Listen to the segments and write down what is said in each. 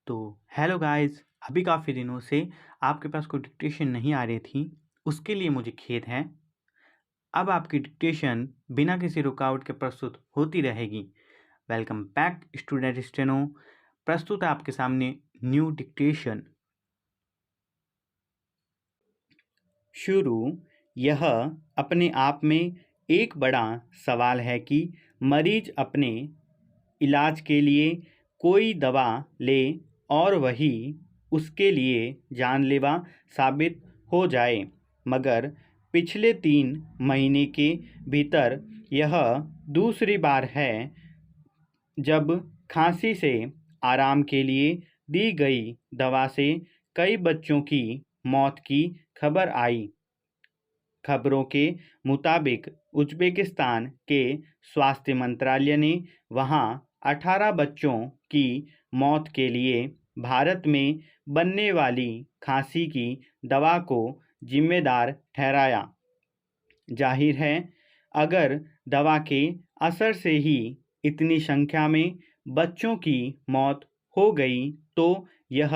तो hello guys, अभी काफ़ी दिनों से आपके पास कोई डिक्टेशन नहीं आ रही थी, उसके लिए मुझे खेद है। अब आपकी डिक्टेशन बिना किसी रुकावट के प्रस्तुत होती रहेगी। Welcome back student steno. प्रस्तुत है आपके सामने न्यू डिक्टेशन। शुरू। यह अपने आप में एक बड़ा सवाल है कि मरीज अपने इलाज के लिए कोई दवा ले और वही उसके लिए जानलेवा साबित हो जाए, मगर पिछले 3 महीने के भीतर यह दूसरी बार है जब खांसी से आराम के लिए दी गई दवा से कई बच्चों की मौत की खबर आई। खबरों के मुताबिक उज़्बेकिस्तान के स्वास्थ्य मंत्रालय ने वहां 18 बच्चों की मौत के लिए भारत में बनने वाली खांसी की दवा को जिम्मेदार ठहराया। जाहिर है, अगर दवा के असर से ही इतनी संख्या में बच्चों की मौत हो गई तो यह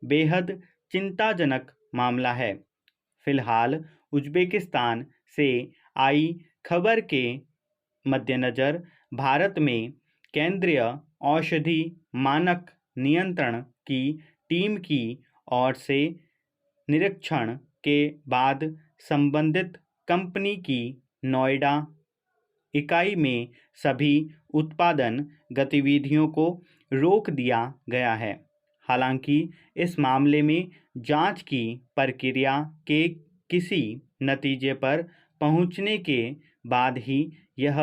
बेहद चिंताजनक मामला है। फिलहाल उज़्बेकिस्तान से आई खबर के मद्देनज़र भारत में केंद्रीय औषधि मानक नियंत्रण की टीम की ओर से निरीक्षण के बाद संबंधित कंपनी की नोएडा इकाई में सभी उत्पादन गतिविधियों को रोक दिया गया है। हालांकि इस मामले में जांच की प्रक्रिया के किसी नतीजे पर पहुंचने के बाद ही यह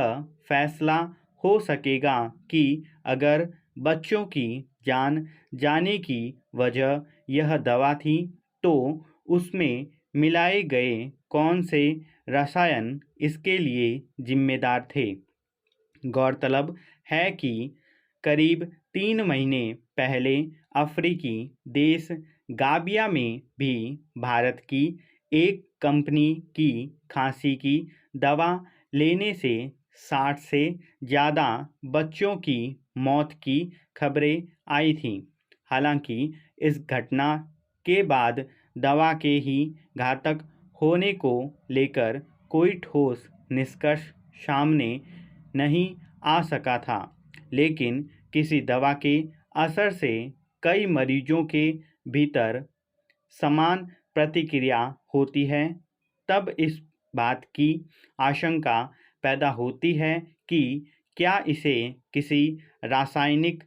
फैसला हो सकेगा कि अगर बच्चों की जान जाने की वजह यह दवा थी तो उसमें मिलाए गए कौन से रसायन इसके लिए जिम्मेदार थे। गौरतलब है कि करीब 3 महीने पहले अफ्रीकी देश गाम्बिया में भी भारत की एक कंपनी की खांसी की दवा लेने से 60 से ज़्यादा बच्चों की मौत की खबरें आई थीं। हालांकि इस घटना के बाद दवा के ही घातक होने को लेकर कोई ठोस निष्कर्ष सामने नहीं आ सका था, लेकिन किसी दवा के असर से कई मरीजों के भीतर समान प्रतिक्रिया होती है, तब इस बात की आशंका पैदा होती है कि क्या इसे किसी रासायनिक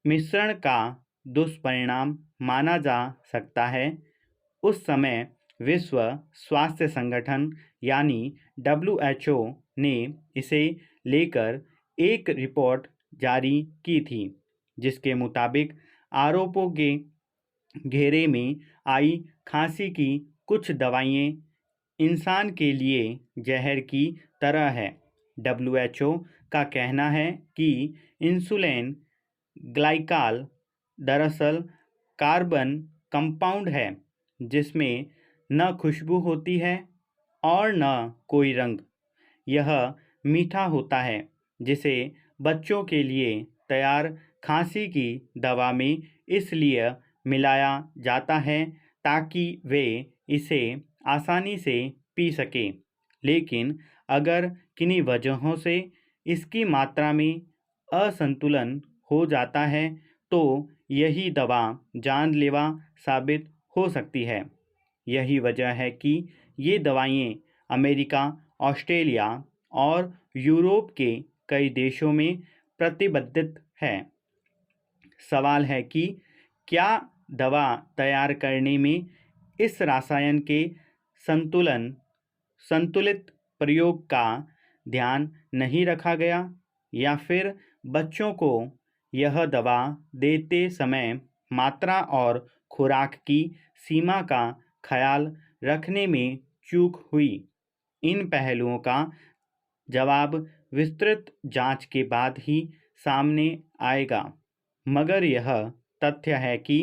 मिश्रण का दुष्परिणाम माना जा सकता है। उस समय विश्व स्वास्थ्य संगठन यानी WHO ने इसे लेकर एक रिपोर्ट जारी की थी, जिसके मुताबिक आरोपों के घेरे में आई खांसी की कुछ दवाएं इंसान के लिए जहर की तरह है। WHO का कहना है कि इंसुलिन ग्लाइकाल दरअसल कार्बन कंपाउंड है जिसमें न खुशबू होती है और न कोई रंग। यह मीठा होता है, जिसे बच्चों के लिए तैयार खांसी की दवा में इसलिए मिलाया जाता है ताकि वे इसे आसानी से पी सकें। लेकिन अगर किन्हीं वजहों से इसकी मात्रा में असंतुलन हो जाता है तो यही दवा जानलेवा साबित हो सकती है। यही वजह है कि ये दवाएं अमेरिका, ऑस्ट्रेलिया और यूरोप के कई देशों में प्रतिबंधित है। सवाल है कि क्या दवा तैयार करने में इस रसायन के संतुलित प्रयोग का ध्यान नहीं रखा गया, या फिर बच्चों को यह दवा देते समय मात्रा और खुराक की सीमा का ख्याल रखने में चूक हुई। इन पहलुओं का जवाब विस्तृत जांच के बाद ही सामने आएगा, मगर यह तथ्य है कि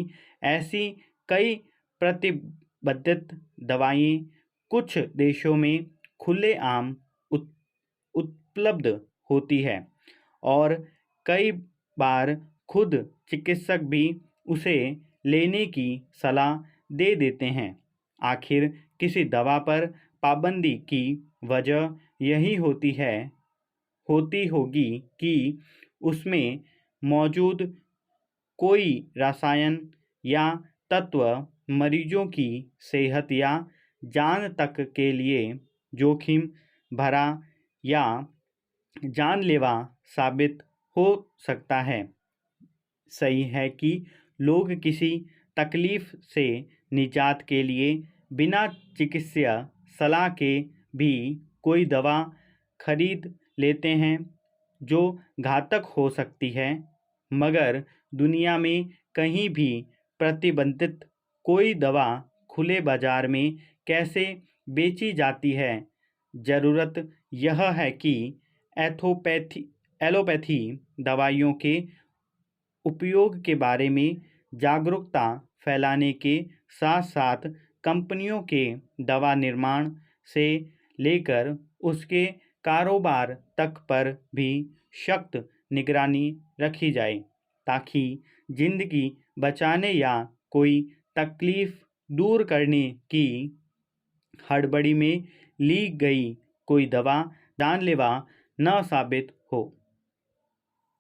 ऐसी कई प्रतिबंधित दवाएं कुछ देशों में खुलेआम उपलब्ध होती है और कई बार खुद चिकित्सक भी उसे लेने की सलाह दे देते हैं। आखिर किसी दवा पर पाबंदी की वजह यही होती होगी कि उसमें मौजूद कोई रसायन या तत्व मरीजों की सेहत या जान तक के लिए जोखिम भरा या जानलेवा साबित हो सकता है। सही है कि लोग किसी तकलीफ से निजात के लिए बिना चिकित्सीय सलाह के भी कोई दवा खरीद लेते हैं जो घातक हो सकती है, मगर दुनिया में कहीं भी प्रतिबंधित कोई दवा खुले बाजार में कैसे बेची जाती है? ज़रूरत यह है कि एलोपैथी दवाइयों के उपयोग के बारे में जागरूकता फैलाने के साथ-साथ कंपनियों के दवा निर्माण से लेकर उसके कारोबार तक पर भी सख्त निगरानी रखी जाए, ताकि जिंदगी बचाने या कोई तकलीफ दूर करने की हड़बड़ी में ली गई कोई दवा जानलेवा न साबित हो।